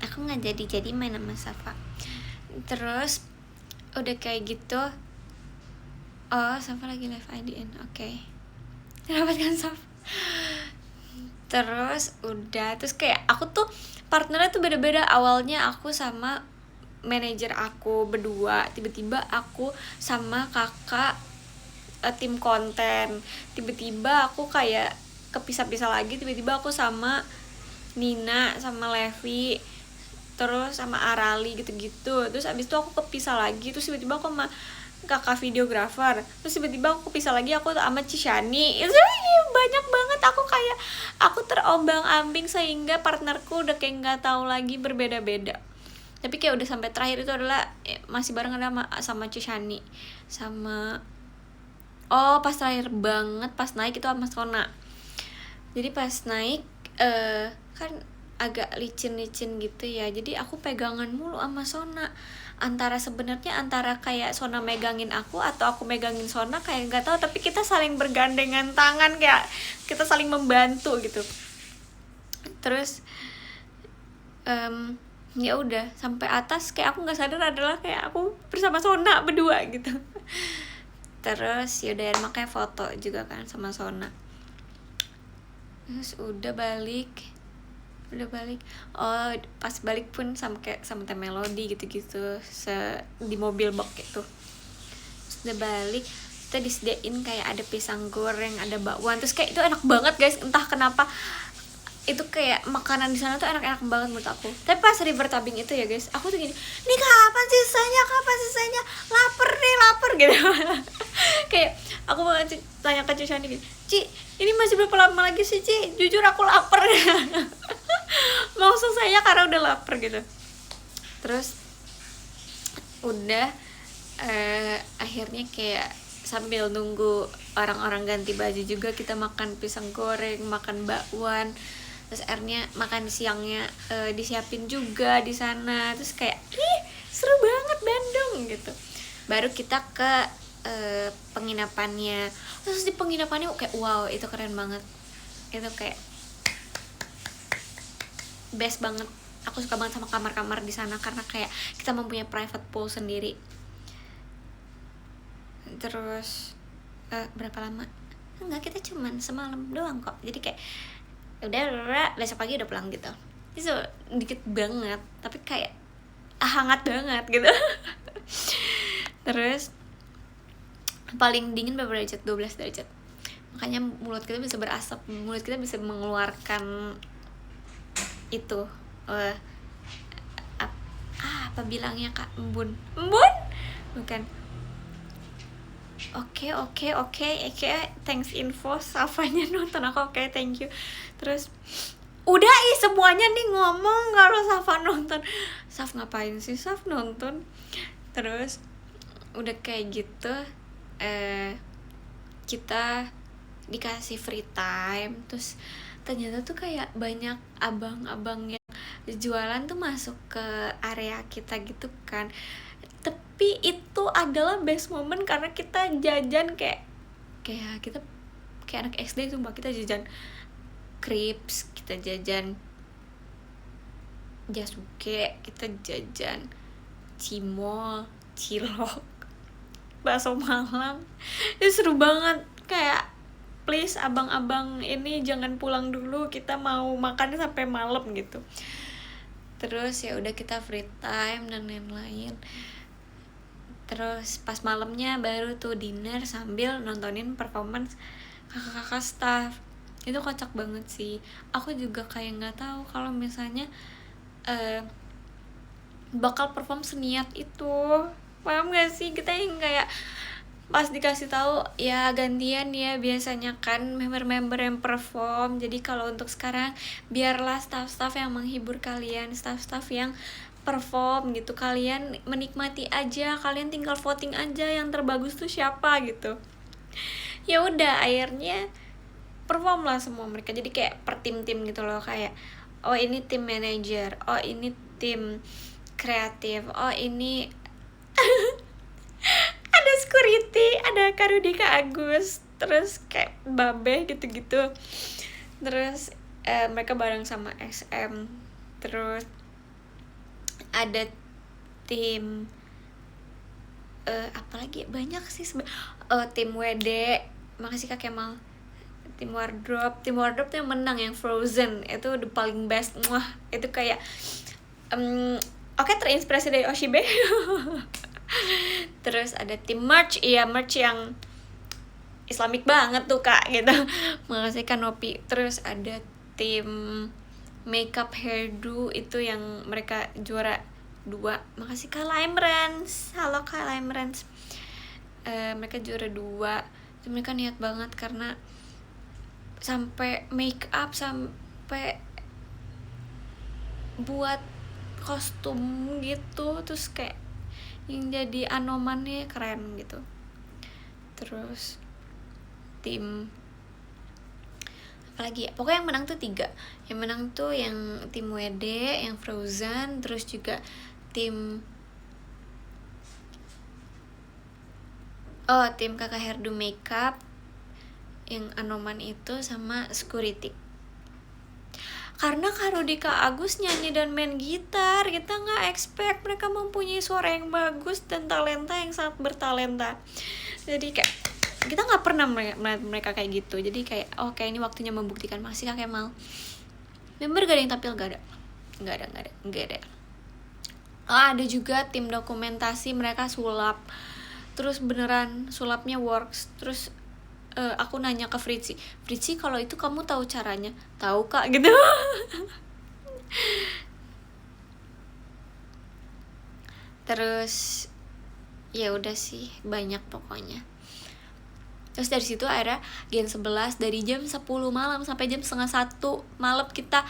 Aku nggak jadi main sama Safa. Terus udah kayak gitu. Oh, Safa lagi live IDN. Oke. Dapatkan Safa. Terus udah, terus kayak aku tuh partnernya tuh beda-beda. Awalnya aku sama manajer aku berdua, tiba-tiba aku sama kakak tim konten, tiba-tiba aku kayak kepisah-pisah lagi, tiba-tiba aku sama Nina sama Levi terus sama Arali gitu-gitu. Terus abis itu aku kepisah lagi, terus tiba-tiba aku sama kakak videografer, terus tiba-tiba aku pisah lagi aku sama Cishani. Itu banyak banget, aku kayak aku terombang-ambing sehingga partnerku udah kayak nggak tahu lagi, berbeda-beda. Tapi kayak udah sampai terakhir itu adalah masih bareng ada sama Cishani sama pas terakhir banget pas naik itu sama Sona. Jadi pas naik kan agak licin-licin gitu ya, jadi aku pegangan mulu sama Sona. Sebenarnya antara kayak Sona megangin aku atau aku megangin Sona, kayak nggak tahu, tapi kita saling bergandengan tangan, kayak kita saling membantu gitu. Terus ya udah sampai atas, kayak aku nggak sadar adalah kayak aku bersama Sona berdua gitu. Terus yaudah makanya foto juga kan sama Sona. Terus udah balik pas balik pun sama kayak sama Teh Melody gitu-gitu di mobil box gitu. Terus udah balik kita disediain kayak ada pisang goreng, ada bakwan, terus kayak itu enak banget guys, entah kenapa itu kayak makanan di sana tuh enak-enak banget menurut aku. Tapi pas river tubing itu ya guys, aku tuh gini, nih kapan sisanya, lapar gitu. Kayak aku mau tanya ke Cucian gini, Ci, ini masih berapa lama lagi sih Ci? Jujur aku lapar. Mau selesainya karena udah lapar gitu. Terus udah akhirnya kayak sambil nunggu orang-orang ganti baju juga kita makan pisang goreng, makan bakwan. Terus akhirnya makan siangnya disiapin juga di sana. Terus kayak seru banget Bandung gitu. Baru kita ke penginapannya. Terus di penginapannya kayak wow, itu keren banget. Itu kayak best banget. Aku suka banget sama kamar-kamar di sana karena kayak kita mempunyai private pool sendiri. Terus berapa lama? Enggak, kita cuman semalam doang kok. Jadi kayak udah besok pagi udah pulang gitu. Itu dikit banget, tapi kayak hangat banget gitu. Terus paling dingin berapa derajat? 12 derajat. Makanya mulut kita bisa berasap, mulut kita bisa mengeluarkan itu apa bilangnya Kak? Embun bukan. Oke, thanks info. Safanya nonton aku, oke, thank you. Terus udah semuanya nih ngomong kalau Safa nonton. Saf ngapain sih Saf nonton? Terus udah kayak gitu kita dikasih free time. Terus ternyata tuh kayak banyak abang-abang yang jualan tuh masuk ke area kita gitu kan. Tapi itu adalah best moment karena kita jajan kayak kita kayak anak SD, sumpah. Kita jajan crepes, kita jajan jasuke, kita jajan cimol, cilok, bakso Malang. Itu seru banget. Kayak please abang-abang ini jangan pulang dulu, kita mau makan sampai malam gitu. Terus ya udah kita free time dan lain-lain. Terus pas malamnya baru tuh dinner sambil nontonin performance kakak-kakak staff. Itu kocak banget sih. Aku juga kayak nggak tahu kalau misalnya bakal perform seniat itu. Paham gak sih? Kita yang kayak pas dikasih tahu ya gantian ya, biasanya kan member-member yang perform. Jadi kalau untuk sekarang biarlah staff-staff yang menghibur kalian, staff-staff yang perform gitu. Kalian menikmati aja, kalian tinggal voting aja yang terbagus tuh siapa gitu. Ya udah akhirnya perform lah semua mereka. Jadi kayak per tim-tim gitu loh, kayak oh ini tim manager, oh ini tim kreatif, oh ini ada security, ada Karudika Agus, terus kayak Babe gitu-gitu. Terus mereka bareng sama SM. Terus ada tim apalagi banyak sih tim WD, makasih Kak Kemal. Tim wardrobe tuh yang menang, yang Frozen itu the paling best. Wah, itu kayak oke, terinspirasi dari Oshibe. Terus ada tim merch, iya merch yang Islamik banget tuh kak gitu. Makasih Kanopi. Terus ada tim makeup hairdo itu yang mereka juara 2. Makasih Kak Limerence. Halo Kak Limerence. Mereka juara 2. Mereka niat banget karena sampai make up, sampai buat kostum gitu, terus kayak yang jadi anomannya keren gitu. Terus tim apalagi ya, pokoknya yang menang tuh 3. Yang menang tuh yang tim WD, yang Frozen, terus juga tim tim kakak hairdo makeup yang Anoman itu, sama Security. Karena Karudika Agus nyanyi dan main gitar, kita nggak expect mereka mempunyai suara yang bagus dan talenta yang sangat bertalenta. Jadi kayak kita nggak pernah melihat mereka kayak gitu. Jadi kayak oke, ini waktunya membuktikan. Masih Kak Kemal. Member gak ada yang tampil, gak ada. Ada juga tim dokumentasi, mereka sulap. Terus beneran sulapnya works. Terus aku nanya ke Fritzi, kalau itu kamu tahu caranya? Tahu Kak gitu. Terus ya udah sih, banyak pokoknya. Terus dari situ akhirnya Gen 11 dari jam 10 malam sampai jam 12:30 malam kita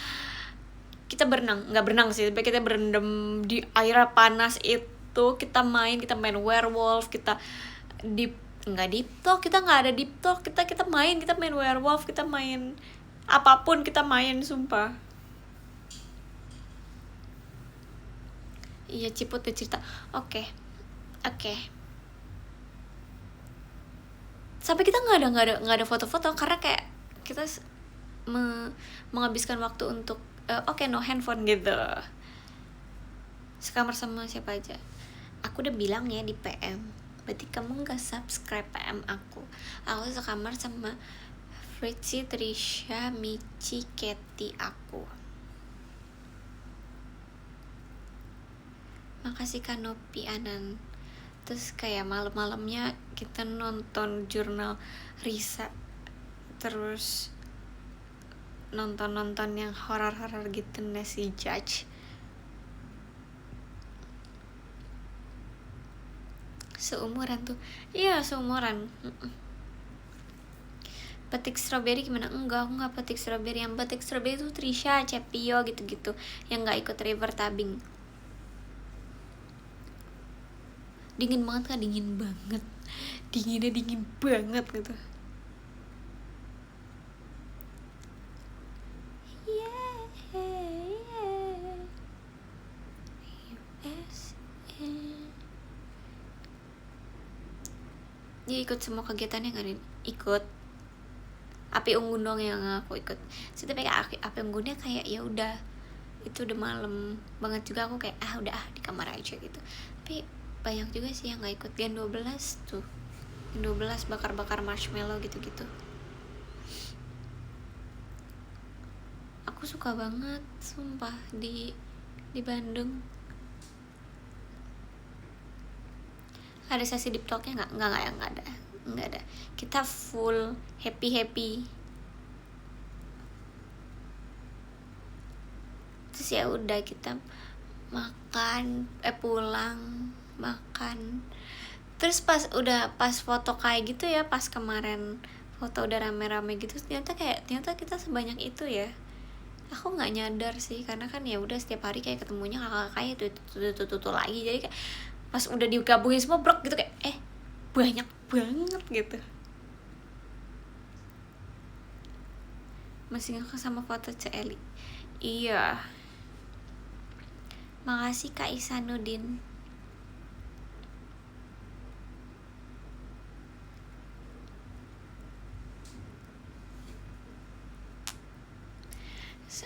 berenang. Nggak berenang sih, tapi kita berendam di air panas itu. Kita main werewolf, kita nggak deep talk, kita nggak ada deep talk, kita main werewolf, kita main apapun, kita main sumpah. Iya, Ciput udah cerita. Oke. Sampai kita nggak ada foto-foto karena kayak kita menghabiskan waktu untuk no handphone gitu. Sekamar sama siapa aja? Aku udah bilang ya di PM. Berarti kamu nggak subscribe PM aku. Aku sekamar sama Fritzi, Trisha, Michi, Katy, aku. Makasih Kanopi Anan. Terus kayak malam-malamnya kita nonton jurnal Risa, terus nonton yang horor gitu, si Judge. Seumuran tuh. Iya, seumuran. Petik strawberry gimana? Enggak, aku gak petik strawberry. Yang petik strawberry itu Trisha, Cepio gitu-gitu, yang gak ikut river tubing. Dingin banget kan? Dingin banget. Dinginnya dingin banget gitu. Dia ikut semua kegiatannya nggak? Ikut. Api unggun dong yang aku ikut. Tapi kayak api unggunnya kayak ya udah, itu udah malam banget juga, aku kayak udah di kamar aja gitu. Tapi banyak juga sih yang nggak ikut. Gen 12 tuh, Gen 12 bakar marshmallow gitu-gitu. Aku suka banget sumpah di Bandung. Ada sesi deep talknya nggak ada. Kita full happy. Terus ya udah, kita makan, pulang makan. Terus pas foto kayak gitu ya, pas kemarin foto udah rame-rame gitu, ternyata kita sebanyak itu ya. Aku nggak nyadar sih, karena kan ya udah setiap hari kayak ketemunya kakak-kakaknya itu lagi. Jadi kayak pas udah digabungin semua brok gitu, kayak banyak banget gitu. Masih ngakak sama foto Celi. Iya, makasih Kak Isanuddin.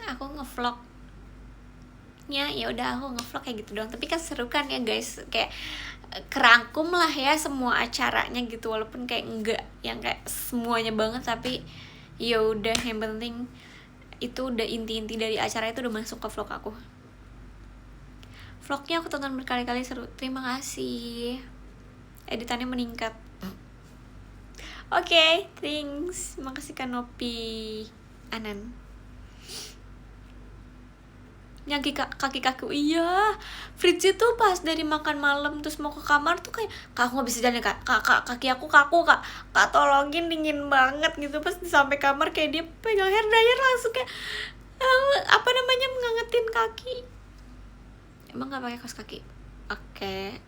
Aku ngevlognya ya udah, aku ngevlog kayak gitu doang, tapi kan seru kan ya guys, kayak kerangkum lah ya semua acaranya gitu, walaupun kayak enggak yang kayak semuanya banget, tapi Ya udah, yang penting itu udah inti-inti dari acara itu udah masuk ke vlog aku. Vlognya aku tonton berkali-kali, seru. Terima kasih, editannya meningkat. Oke, thanks. Makasih Kanopi Anan. Yang kaki iya, Fritzi tuh pas dari makan malam terus mau ke kamar tuh kayak, kak aku nggak bisa jalan ya kak, kaki aku kaku kak, tolongin, dingin banget gitu. Pas sampai kamar kayak dia pegang hair dryer langsung kayak apa namanya, mengangetin kaki. Emang nggak pakai kaos kaki? Oke.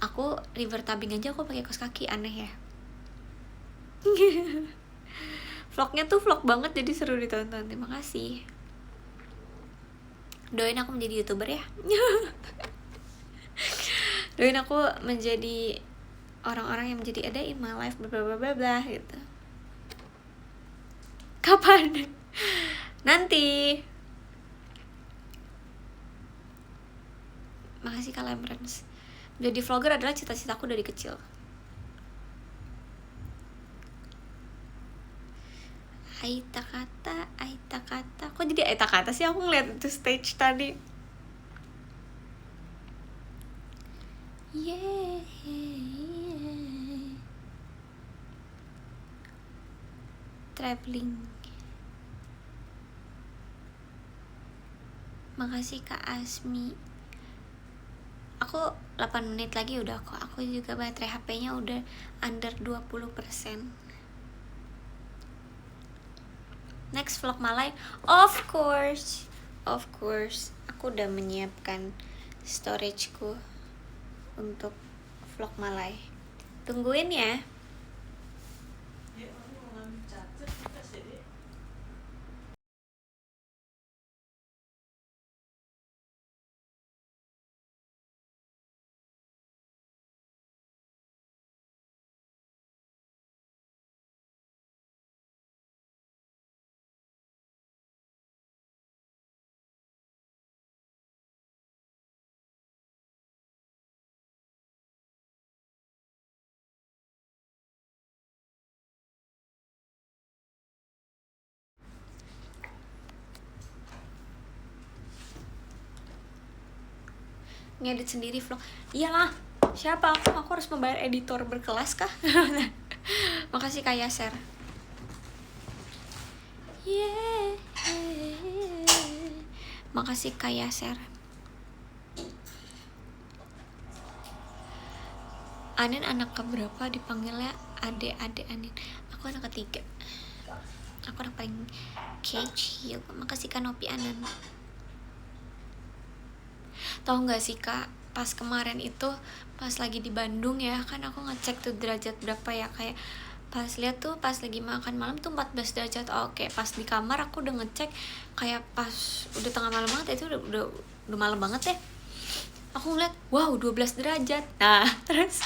Aku river tubing aja aku pakai kaos kaki, aneh ya. Vlognya tuh vlog banget jadi seru ditonton. Terima kasih. Doain aku menjadi YouTuber ya. Doain aku menjadi orang-orang yang menjadi ada in my life bla bla bla bla gitu. Kapan? Nanti. Makasih Kak Lemrens. Jadi vlogger adalah cita-citaku dari kecil. Aita kata. Kok jadi Aita kata sih? Aku ngeliat itu stage tadi. Yeah. Traveling. Makasih Kak Asmi. Aku 8 menit lagi udah kok. Aku juga baterai HP-nya udah under 20%. Next vlog Malay, of course. Aku udah menyiapkan storageku untuk vlog Malay. Tungguin ya. Ngedit sendiri vlog. Iyalah, siapa aku harus membayar editor berkelas kah? Makasih Kak Yaser. Yeah. Makasih Kak Yaser. Anin anak keberapa dipanggilnya ade Anin? Aku anak ketiga. Aku anak paling kecil. Makasih Kanopi Anan. Tahu nggak sih Kak, pas kemarin itu pas lagi di Bandung ya, kan aku ngecek tuh derajat berapa ya, kayak pas lihat tuh pas lagi makan malam tuh 14 derajat. Oke, pas di kamar aku udah ngecek kayak pas udah tengah malam banget, itu udah malam banget ya. Aku ngeliat, wow 12 derajat. Nah, terus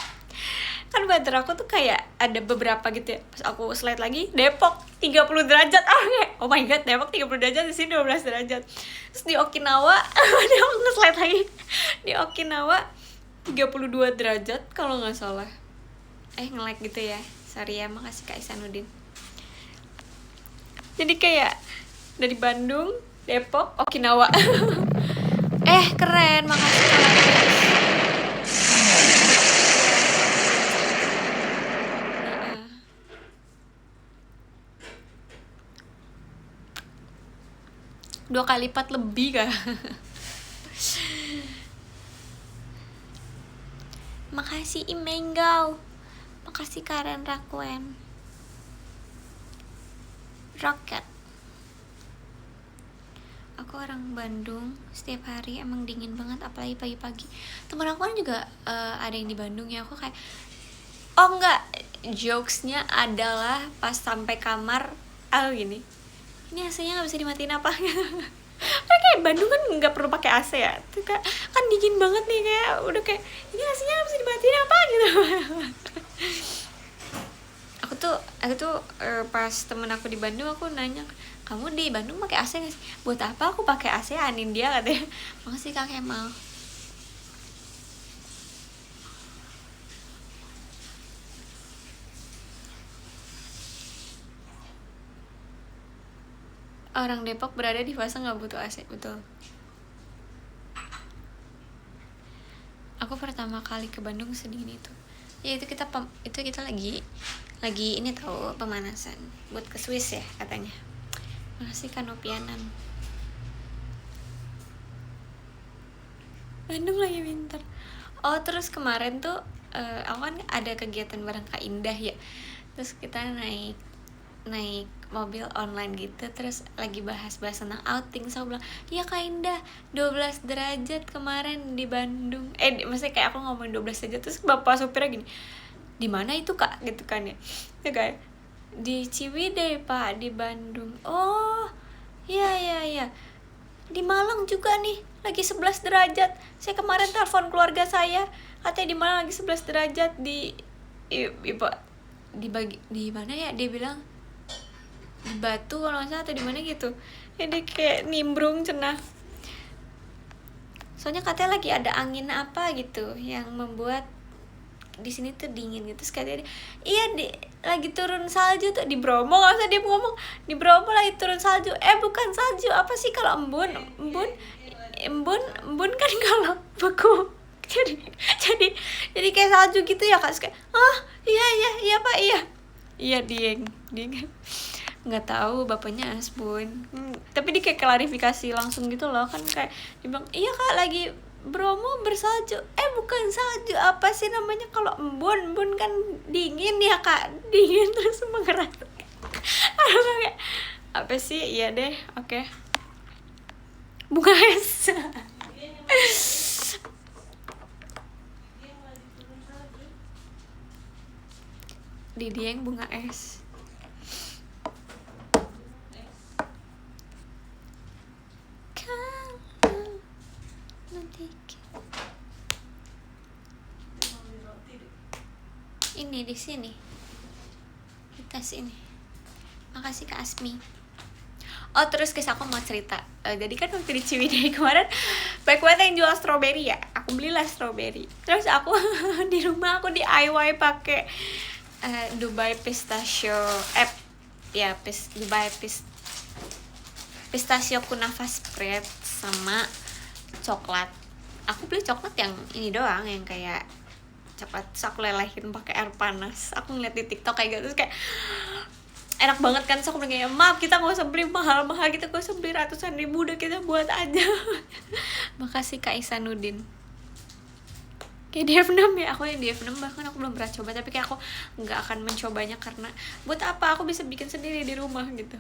kan baterai aku tuh kayak ada beberapa gitu ya. Pas aku slide lagi, Depok 30 derajat. Oh my god, Depok 30 derajat, di sini 12 derajat. Terus di Okinawa, dia nge-slide lagi. Di Okinawa 32 derajat kalau nggak salah. Nge-lag gitu ya. Sorry ya, makasih Kak Isanuddin. Jadi kayak dari Bandung, Depok, Okinawa. Keren, makasih Kak. 2 kali lipat lebih kah? Makasih Imenggau. Makasih Karen Rakuen. Rocket. Aku orang Bandung, setiap hari emang dingin banget, apalagi pagi-pagi. Temen aku kan juga ada yang di Bandung ya. Aku kayak, oh enggak, jokesnya adalah pas sampai kamar, gini, ini AC-nya nggak bisa dimatiin apa? Kayak Bandung kan nggak perlu pakai AC ya, tuh kan dingin banget nih, kayak udah kayak ini AC-nya nggak bisa dimatiin apa gitu. aku tuh pas temen aku di Bandung, aku nanya, kamu di Bandung pakai AC nggak sih? Buat apa aku pakai AC, Anin dia katanya. Makasih Kak Kemal. Orang Depok berada di fase nggak butuh AC, betul. Aku pertama kali ke Bandung sedingin itu. Ya itu kita lagi ini tahu pemanasan buat ke Swiss ya katanya. Makasih Kanopianan. Bandung lagi winter. Oh terus kemarin tuh aku kan ada kegiatan bareng Kak Indah ya. Terus kita naik mobil online gitu, terus lagi bahas-bahas tentang outing. So aku bilang, ya Kak Indah 12 derajat kemarin di Bandung. Maksudnya kayak aku ngomongin 12 derajat, terus bapak supirnya gini, di mana itu Kak? Gitu kan ya. Ya kayak di Ciwidey Pak, di Bandung. Oh iya di Malang juga nih lagi 11 derajat. Saya kemarin telepon keluarga saya, katanya di Malang lagi 11 derajat. Di mana ya, dia bilang di Batu kalau nggak salah atau di mana gitu. Jadi kayak nimbrung cenah. Soalnya katanya lagi ada angin apa gitu yang membuat di sini tuh dingin gitu. Terus katanya iya lagi turun salju tuh di Bromo. Nggak usah dia ngomong di Bromo lagi turun salju. Bukan salju, apa sih kalau embun kan kalau beku. Jadi kayak salju gitu ya Kak. Kayak iya Pak iya Dieng nggak tahu bapaknya Asbun. Tapi dia kayak klarifikasi langsung gitu loh kan, kayak dia bilang iya Kak lagi Bromo bersalju. Bukan salju, apa sih namanya kalau embun kan dingin ya Kak, dingin terus mengerat. Kayak apa sih, iya deh, oke. Bunga es. Di Dieng bunga es. Ini di sini di tas ini. Makasih Kak Asmi. Oh terus guys, aku mau cerita. Jadi kan waktu di Ciwidey kemarin baik banget yang jual strawberry ya. Aku belilah strawberry. Terus aku di rumah aku DIY pakai Dubai pistachio Dubai pistachio kunafa spread sama coklat. Aku beli coklat yang ini doang, yang kayak coklat, terus aku lelehin pakai air panas. Aku ngeliat di TikTok kayak gitu, terus kayak enak banget kan. So aku bilang kayak, maaf kita gak usah beli mahal-mahal, kita gak usah beli ratusan ribu, udah kita buat aja. Makasih Kak Ihsanuddin. Kayak di F6 ya, aku yang di F6 bahkan aku belum pernah coba, tapi kayak aku gak akan mencobanya karena buat apa, aku bisa bikin sendiri di rumah gitu.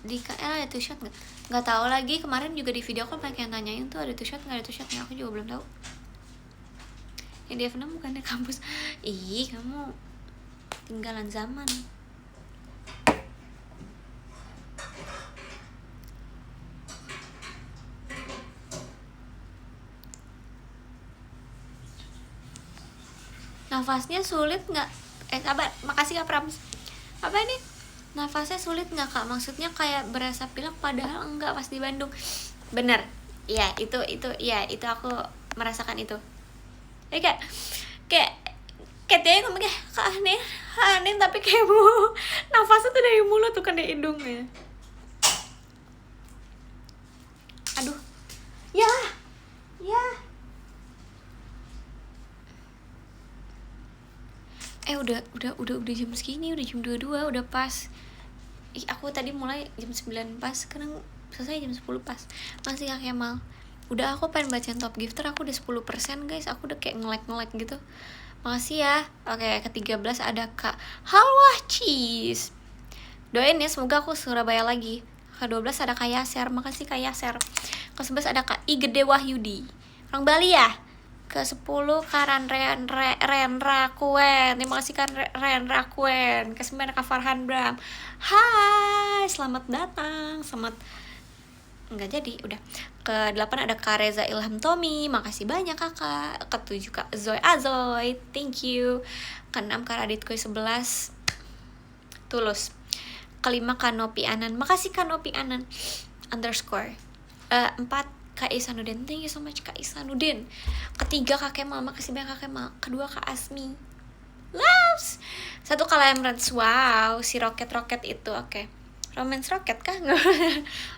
Di KL ada two shot nggak tahu lagi. Kemarin juga di video call banyak yang tanyain tuh ada two shot nggak, ada two shotnya, aku juga belum tahu. Yang di F6 bukan di kampus. Kamu tinggalan zaman. Nafasnya sulit nggak? Sabar, makasih Kak Prams. Apa ini? Nafasnya sulit nggak Kak? Maksudnya kayak berasa pilek padahal enggak pas di Bandung. Bener, iya itu aku merasakan itu. Kayak dia ngomong kayak Kak aneh tapi kayak nafasnya tuh dari mulut tuh kan dari hidungnya. Aduh, ya. Udah jam segini, udah jam 22, udah pas. Aku tadi mulai jam 9 pas, sekarang selesai jam 10 pas. Masih Kak Kemal. Udah aku pengen bacain top gifter, aku udah 10% guys. Aku udah kayak nge-like gitu. Makasih ya. Oke, ke-13 ada Kak Halwah Cheese. Doain ya semoga aku Surabaya lagi. Ke-12 ada Kak Yaser. Makasih Kak Yaser. Ke-11 ada Kak I Gede Wahyudi. Orang Bali ya. Ke-10 Karan Renra Kuen. Terima kasih Renra Kuen. Ke-9 Kak Farhan Bram. Hai, selamat datang. Enggak jadi, udah. Ke-8 ada Kak Reza Ilham Tommy. Makasih banyak Kakak. Ke-7 Kak Zoe Azoy. Thank you. Ke-6 Kak Radit Koi 11. Tulus. Ke-5 Kak Nopi Anan. Makasih Kak Nopi Anan _. 4 Kak Isanuddin, thank you so much Kak Isanuddin. Ketiga kakek mama, kasih banyak kakek mama. Kedua Kak Asmi, loves. Satu Kak Lemrans, wow, si roket itu, oke. Romance roket kah?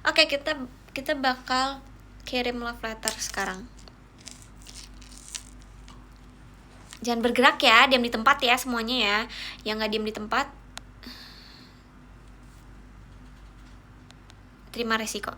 Oke, kita bakal kirim love letter sekarang. Jangan bergerak ya, diam di tempat ya semuanya ya. Yang gak diam di tempat terima resiko.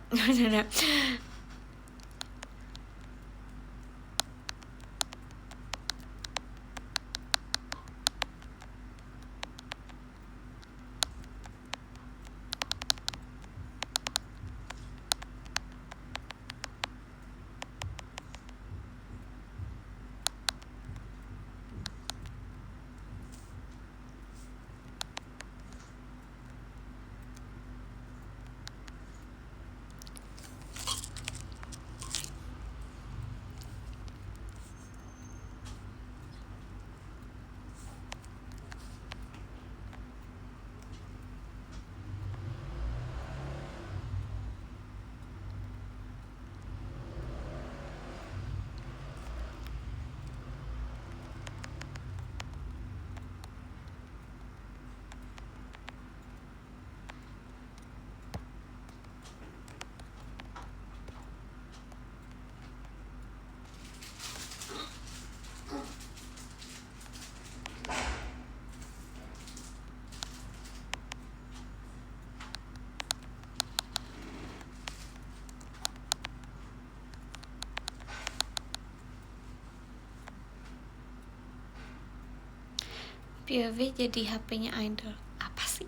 POV jadi HP-nya idol. Apa sih?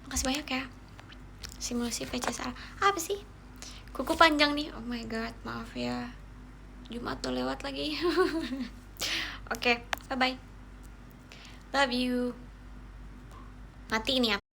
Makasih banyak ya. Simulasi PCSA apa sih? Kuku panjang nih. Oh my god, maaf ya. Jumat udah lewat lagi. Oke, bye bye. Love you. Mati ini ya.